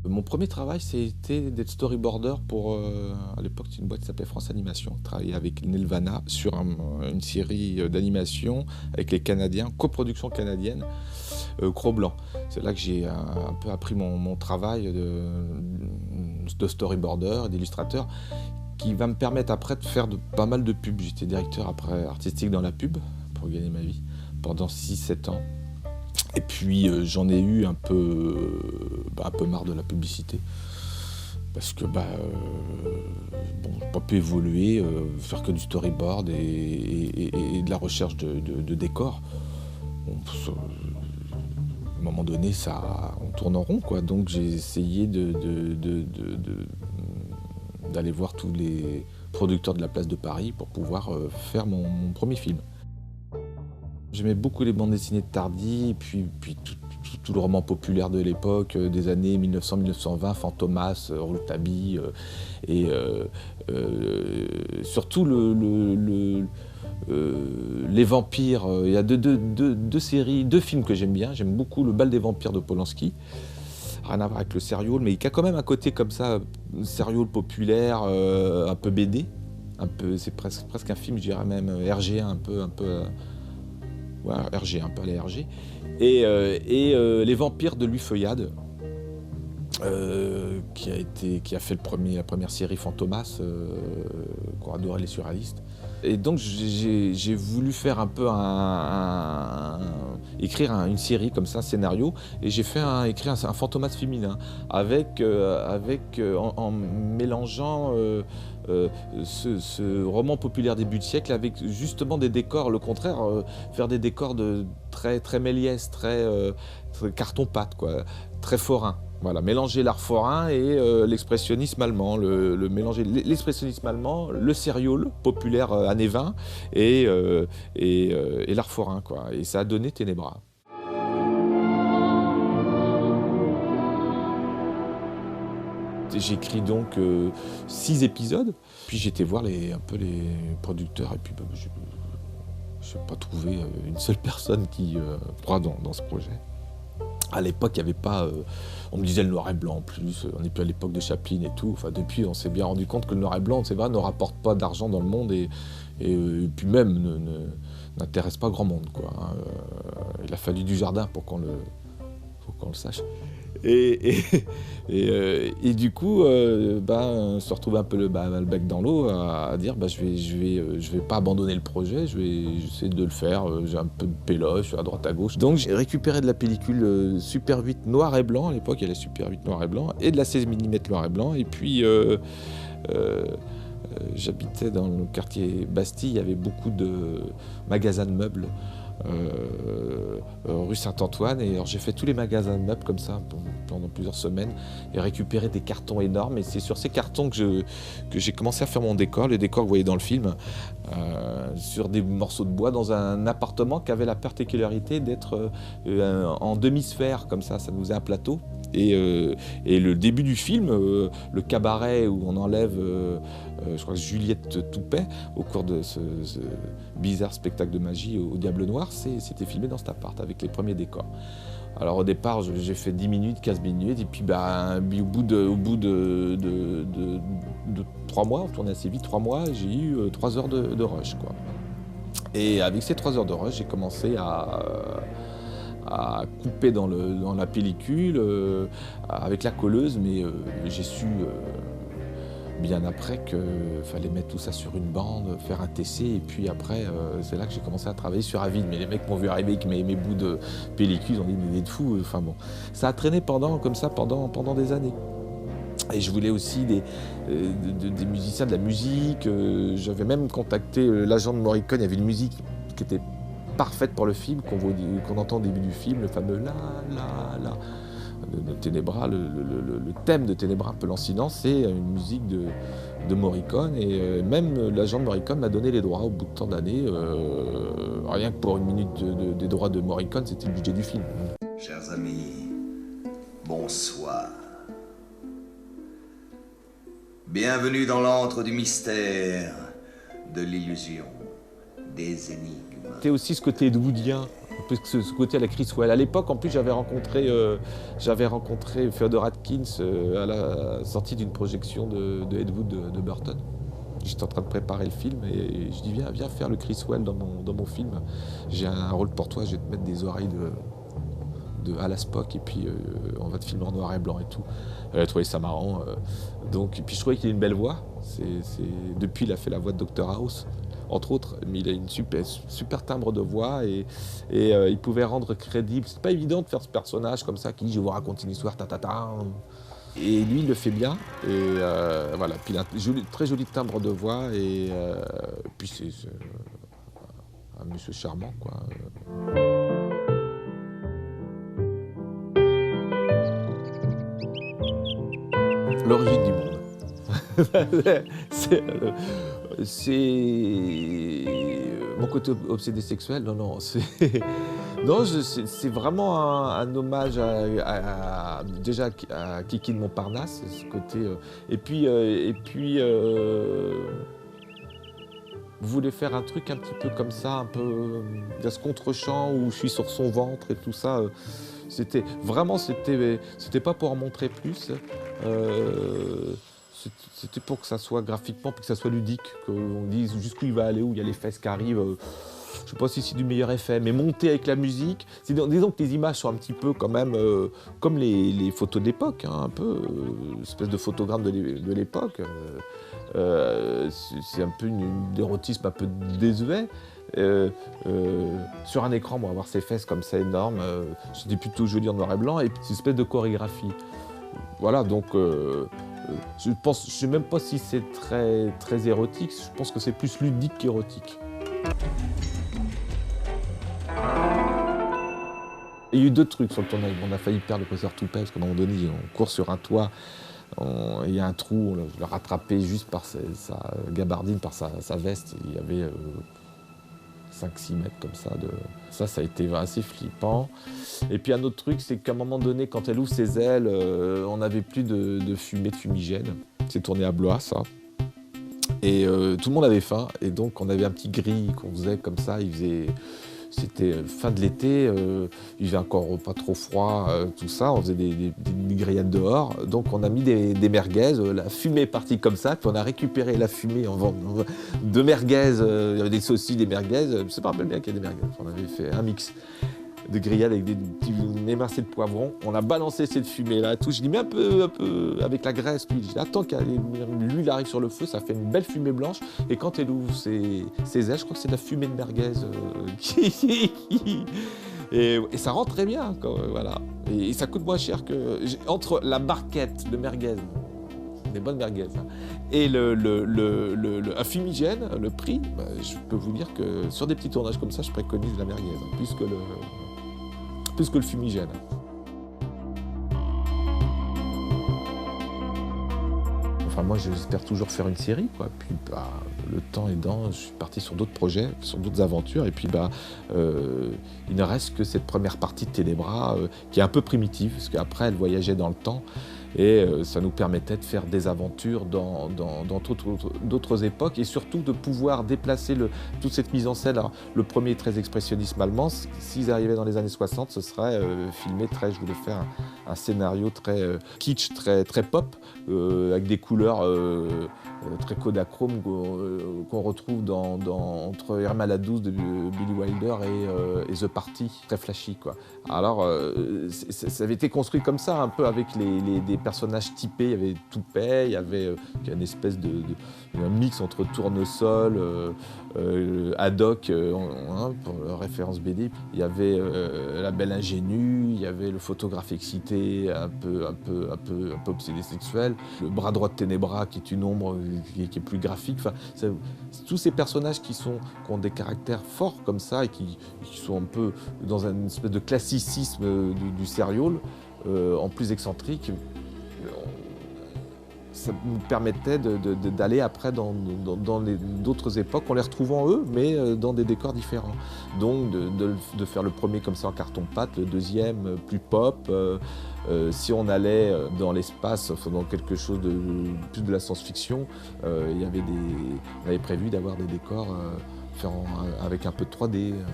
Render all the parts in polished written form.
Mon premier travail, c'était d'être storyboarder pour, à l'époque, c'est une boîte qui s'appelait France Animation. Je travaillais avec Nelvana sur une série d'animation avec les Canadiens, coproduction canadienne, Cro-Blanc. C'est là que j'ai un peu appris mon travail de storyboarder et d'illustrateur, qui va me permettre après de faire pas mal de pubs. J'étais directeur après artistique dans la pub pour gagner ma vie pendant 6-7 ans. Et puis j'en ai eu un peu marre de la publicité. Parce que bon, j'ai pas pu évoluer, faire que du storyboard et de la recherche de décors. Bon, à un moment donné, on tourne en rond, quoi. Donc j'ai essayé d'aller voir tous les producteurs de la place de Paris pour pouvoir faire mon premier film. J'aimais beaucoup les bandes dessinées de Tardy, puis tout le roman populaire de l'époque, des années 1900-1920, Fantomas, Rouletabille, et surtout les vampires. Il y a deux films que j'aime bien. J'aime beaucoup Le Bal des vampires de Polanski, rien à voir avec le serial, mais qui a quand même un côté comme ça, serial populaire, un peu BD. C'est presque un film, je dirais même RG1, un peu ouais, RG, un peu à la RG. Et Les Vampires de Louis Feuillade, qui a fait la première série Fantomas, qu'ont adoré les surréalistes. Et donc j'ai voulu faire un peu écrire une série comme ça, un scénario, et j'ai fait écrire un Fantomas féminin en mélangeant ce roman populaire début de siècle avec justement des décors, le contraire, faire des décors très très Méliès, très carton-pâte, quoi, très forain. Voilà, mélanger l'art forain et l'expressionnisme allemand, mélanger l'expressionnisme allemand, le serial populaire années 20 et l'art forain, quoi. Et ça a donné Ténébra. J'écris donc 6 épisodes, puis j'étais voir un peu les producteurs, et puis je n'ai pas trouvé une seule personne qui croit dans ce projet. À l'époque, il n'y avait pas... on me disait le noir et blanc en plus, on n'est plus à l'époque de Chaplin et tout. Enfin, depuis, on s'est bien rendu compte que le noir et blanc, c'est vrai, ne rapporte pas d'argent dans le monde et puis même n'intéresse pas grand monde, quoi. Il a fallu du jardin pour qu'on le sache. Et du coup, on se retrouve un peu le bec dans l'eau à dire je vais pas abandonner le projet, je vais essayer de le faire. J'ai un peu de péloche à droite à gauche. Donc j'ai récupéré de la pellicule Super 8 noir et blanc, à l'époque il y avait la Super 8 noir et blanc, et de la 16 mm noir et blanc. Et puis j'habitais dans le quartier Bastille, il y avait beaucoup de magasins de meubles. Rue Saint-Antoine, et alors j'ai fait tous les magasins de meubles comme ça pendant plusieurs semaines et récupéré des cartons énormes, et c'est sur ces cartons que j'ai commencé à faire mon décor, les décors que vous voyez dans le film, sur des morceaux de bois dans un appartement qui avait la particularité d'être en demi-sphère, comme ça nous faisait un plateau. Et le début du film, le cabaret où on enlève, je crois que Juliette Toupet, au cours de ce bizarre spectacle de magie au Diable Noir, c'était filmé dans cet appart avec les premiers décors. Alors au départ, j'ai fait 10 minutes, 15 minutes, et puis au bout de 3 mois, on tournait assez vite, 3 mois, j'ai eu 3 heures de rush, quoi. Et avec ces 3 heures de rush, j'ai commencé à couper dans la pellicule avec la colleuse, mais j'ai su bien après qu'il fallait mettre tout ça sur une bande, faire un TC, et puis après c'est là que j'ai commencé à travailler sur Avid. Mais les mecs m'ont vu arriver avec mes bouts de pellicule, ils ont dit mais il est fou. Enfin bon, ça a traîné pendant des années. Et je voulais aussi des musiciens, de la musique. J'avais même contacté l'agent de Morricone. Il y avait une musique qui était parfaite pour le film, qu'on entend au début du film, le fameux la la de Ténébra, le thème de Ténébra un peu lancinant, c'est une musique de Morricone, et même l'agent de Morricone m'a donné les droits au bout de tant d'années, rien que pour une minute des droits de Morricone, c'était le budget du film. Chers amis, bonsoir. Bienvenue dans l'antre du mystère, de l'illusion, des énigmes. C'était aussi ce côté woodien, Parce que ce côté à la Chris Well. À l'époque, en plus, j'avais rencontré Theodore Atkins à la sortie d'une projection de Ed Wood de Burton. J'étais en train de préparer le film et je dis viens faire le Chris Well dans mon film. J'ai un rôle pour toi, je vais te mettre des oreilles de à la Spock et puis on va te filmer en noir et blanc et tout. Elle a trouvé ça marrant. Donc, et puis je trouvais qu'il a une belle voix. Depuis, il a fait la voix de Dr House, entre autres, mais il a une super timbre de voix et il pouvait rendre crédible. C'est pas évident de faire ce personnage comme ça qui dit je vous raconte une histoire, ta. Et lui, il le fait bien. Et voilà. Puis il a un très joli timbre de voix et puis c'est un monsieur charmant, quoi. L'origine du monde. C'est mon côté obsédé sexuel. Non, c'est vraiment un hommage déjà à Kiki de Montparnasse, ce côté. Et puis, vous voulez faire un truc un petit peu comme ça, un peu de ce contre-champ où je suis sur son ventre et tout ça. C'était pas pour en montrer plus. C'était pour que ça soit graphiquement, pour que ça soit ludique, qu'on dise jusqu'où il va aller, où il y a les fesses qui arrivent. Je sais pas si c'est du meilleur effet, mais monter avec la musique. Disons que les images sont un petit peu quand même comme les photos d'époque, hein, un peu espèce de photogramme de l'époque. C'est un peu un érotisme un peu désuet. Sur un écran, avoir ses fesses comme ça énormes, c'était plutôt joli en noir et blanc, et puis une espèce de chorégraphie. Voilà, donc je sais même pas si c'est très, très érotique, je pense que c'est plus ludique qu'érotique. Il y a eu d'autres trucs sur le tournage. On a failli perdre le professeur Toupet parce qu'à un moment donné, on court sur un toit, il y a un trou, je l'ai rattrapé juste par sa gabardine, par sa veste. Il y avait 5-6 mètres comme ça. Ça a été assez flippant. Et puis un autre truc, c'est qu'à un moment donné, quand elle ouvre ses ailes, on n'avait plus de fumée, de fumigène. C'est tourné à Blois, ça. Et tout le monde avait faim. Et donc on avait un petit grill qu'on faisait comme ça. C'était fin de l'été, il faisait encore pas trop froid, tout ça. On faisait des grillades dehors. Donc on a mis des merguez. La fumée est partie comme ça. Puis on a récupéré la fumée en vendant de merguez. Il y avait des saucisses, des merguez. Je me rappelle bien qu'il y a des merguez. On avait fait un mix de grillades avec des petits émincés de poivrons. On a balancé cette fumée-là, tout. Je dis, mais un peu avec la graisse. Puis je dis, attends que l'huile arrive sur le feu, ça fait une belle fumée blanche. Et quand elle ouvre ses ailes, je crois que c'est de la fumée de merguez. Et ça rend très bien, voilà. Et ça coûte moins cher que... Entre la barquette de merguez, des bonnes merguez, hein, et un fumigène, le prix, je peux vous dire que sur des petits tournages comme ça, je préconise la merguez, hein, plus que le fumigène. Enfin, moi, j'espère toujours faire une série, quoi. Puis, le temps aidant, je suis parti sur d'autres projets, sur d'autres aventures. Et puis, il ne reste que cette première partie de Ténébra, qui est un peu primitive, parce qu'après, elle voyageait dans le temps. Et ça nous permettait de faire des aventures dans d'autres époques et surtout de pouvoir déplacer toute cette mise en scène. Alors, le premier est très expressionnisme allemand. S'ils arrivaient dans les années 60, ce serait filmé je voulais faire un scénario très kitsch, très, très pop, avec des couleurs très Kodachrome qu'on retrouve entre Irma la Douce de Billy Wilder et The Party, très flashy, quoi. Alors, ça avait été construit comme ça, un peu avec des personnages typés. Il y avait Toupet, il y avait une espèce un mix entre Tournesol, Haddock, pour référence BD. Il y avait la belle ingénue, il y avait le photographe excité, un peu obsédé sexuel, le bras droit de Ténébra qui est une ombre qui est plus graphique. Enfin, tous ces personnages qui ont des caractères forts comme ça et qui sont un peu dans une espèce de classicisme du serial, en plus excentrique. Ça nous permettait d'aller après dans d'autres époques, en les retrouvant eux, mais dans des décors différents. Donc de faire le premier comme ça en carton-pâte, le deuxième plus pop. Si on allait dans l'espace, dans quelque chose de plus de la science-fiction, on avait prévu d'avoir des décors avec un peu de 3D. Voilà.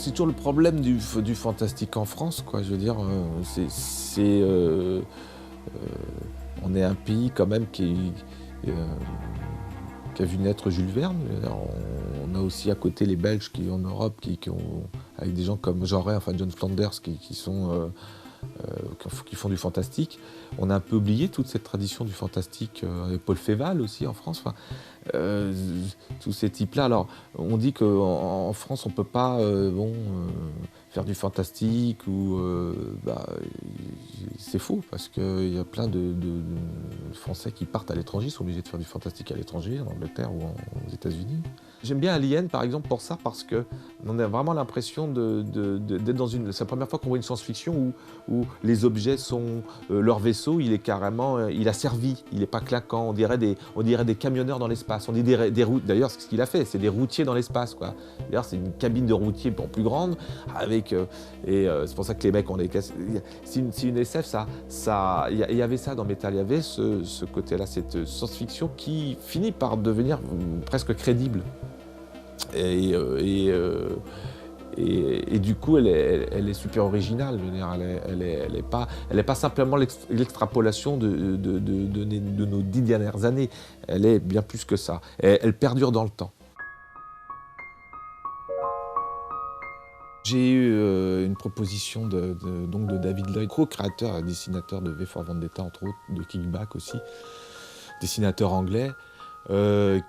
C'est toujours le problème du fantastique en France, quoi. Je veux dire, on est un pays quand même euh, qui a vu naître Jules Verne. On a aussi à côté les Belges en Europe avec des gens comme Jean Ray, enfin John Flanders, qui font du fantastique. On a un peu oublié toute cette tradition du fantastique, avec Paul Féval aussi en France. Enfin, tous ces types-là. Alors, on dit qu'en France, on ne peut pas faire du fantastique c'est faux, parce qu'il y a plein de Français qui partent à l'étranger, sont obligés de faire du fantastique à l'étranger, en Angleterre ou aux États-Unis. J'aime bien Alien, par exemple, pour ça, parce qu'on a vraiment l'impression d'être dans une... C'est la première fois qu'on voit une science-fiction où les objets sont... leur vaisseau, il est carrément... il a servi, il n'est pas claquant. On dirait des camionneurs dans l'espace. On dit des routes. D'ailleurs, c'est ce qu'il a fait, c'est des routiers dans l'espace, quoi. D'ailleurs, c'est une cabine de routier plus grande, avec... c'est pour ça que les mecs ont des caisses... C'est une SF, il y avait ça dans Metal. Il y avait ce côté-là, cette science-fiction qui finit par devenir presque crédible. Et du coup, elle est super originale. Elle est pas simplement l'extrapolation de nos 10 dernières années. Elle est bien plus que ça. Elle perdure dans le temps. J'ai eu une proposition de David Lloyd, co-créateur et dessinateur de V for Vendetta, entre autres, de Kickback aussi, dessinateur anglais,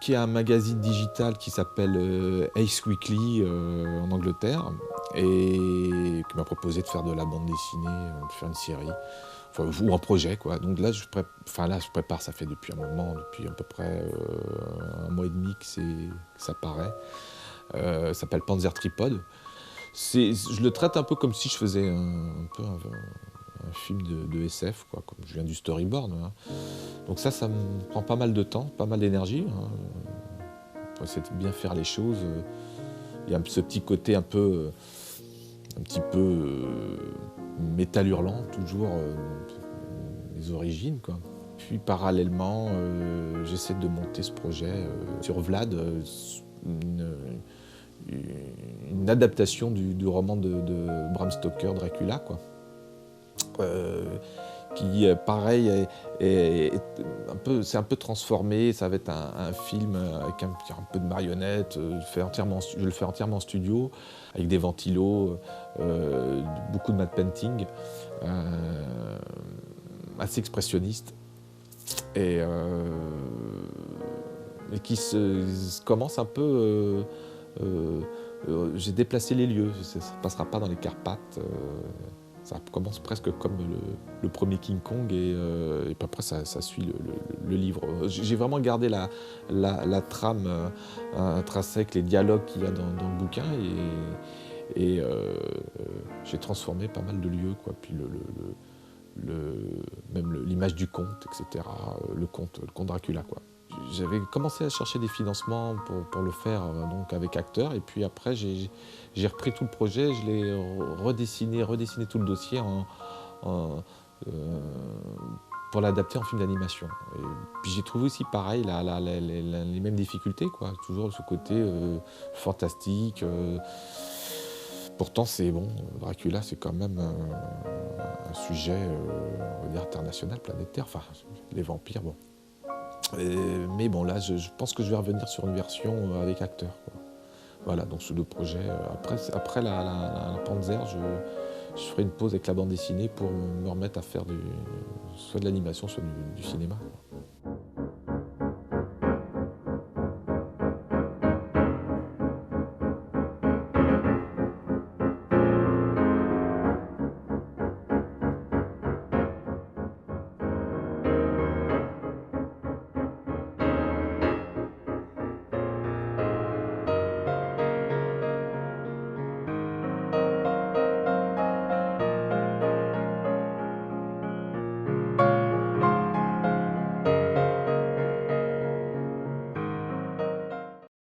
qui a un magazine digital qui s'appelle Ace Weekly en Angleterre, et qui m'a proposé de faire de la bande dessinée, de faire une série, ou un projet, quoi. Donc là, je prépare, ça fait depuis un moment, depuis à peu près un mois et demi que ça paraît. Ça s'appelle Panzer Tripod. Je le traite un peu comme si je faisais un film de SF, quoi, comme je viens du storyboard. Hein. Donc ça me prend pas mal de temps, pas mal d'énergie. Hein. Pour essayer de bien faire les choses. Il y a ce petit côté un petit peu métal hurlant, toujours les origines, quoi. Puis parallèlement, j'essaie de monter ce projet sur Vlad, une adaptation du roman de Bram Stoker, Dracula, quoi. Qui, pareil, c'est un peu transformé. Ça va être un film avec un peu de marionnettes. Je le fais entièrement en studio, avec des ventilos, beaucoup de matte painting, assez expressionniste. Et qui commence un peu... j'ai déplacé les lieux, ça ne passera pas dans les Carpates. Ça commence presque comme le premier King Kong, et puis après ça suit le livre. J'ai vraiment gardé la trame intrinsèque, les dialogues qu'il y a dans le bouquin, et j'ai transformé pas mal de lieux, quoi. Puis même l'image du conte, etc. Le conte Dracula, quoi. J'avais commencé à chercher des financements pour le faire, donc avec acteurs, et puis après j'ai repris tout le projet, je l'ai redessiné tout le dossier pour l'adapter en film d'animation. Et puis j'ai trouvé aussi pareil les mêmes difficultés, quoi. Toujours ce côté fantastique. Pourtant c'est bon, Dracula c'est quand même un sujet on va dire international, planétaire, enfin les vampires, bon. Mais bon, là, je pense que je vais revenir sur une version avec acteurs, quoi. Voilà, donc c'est le projet. Après la Panzer, je ferai une pause avec la bande dessinée pour me remettre à faire soit de l'animation, soit du cinéma, quoi.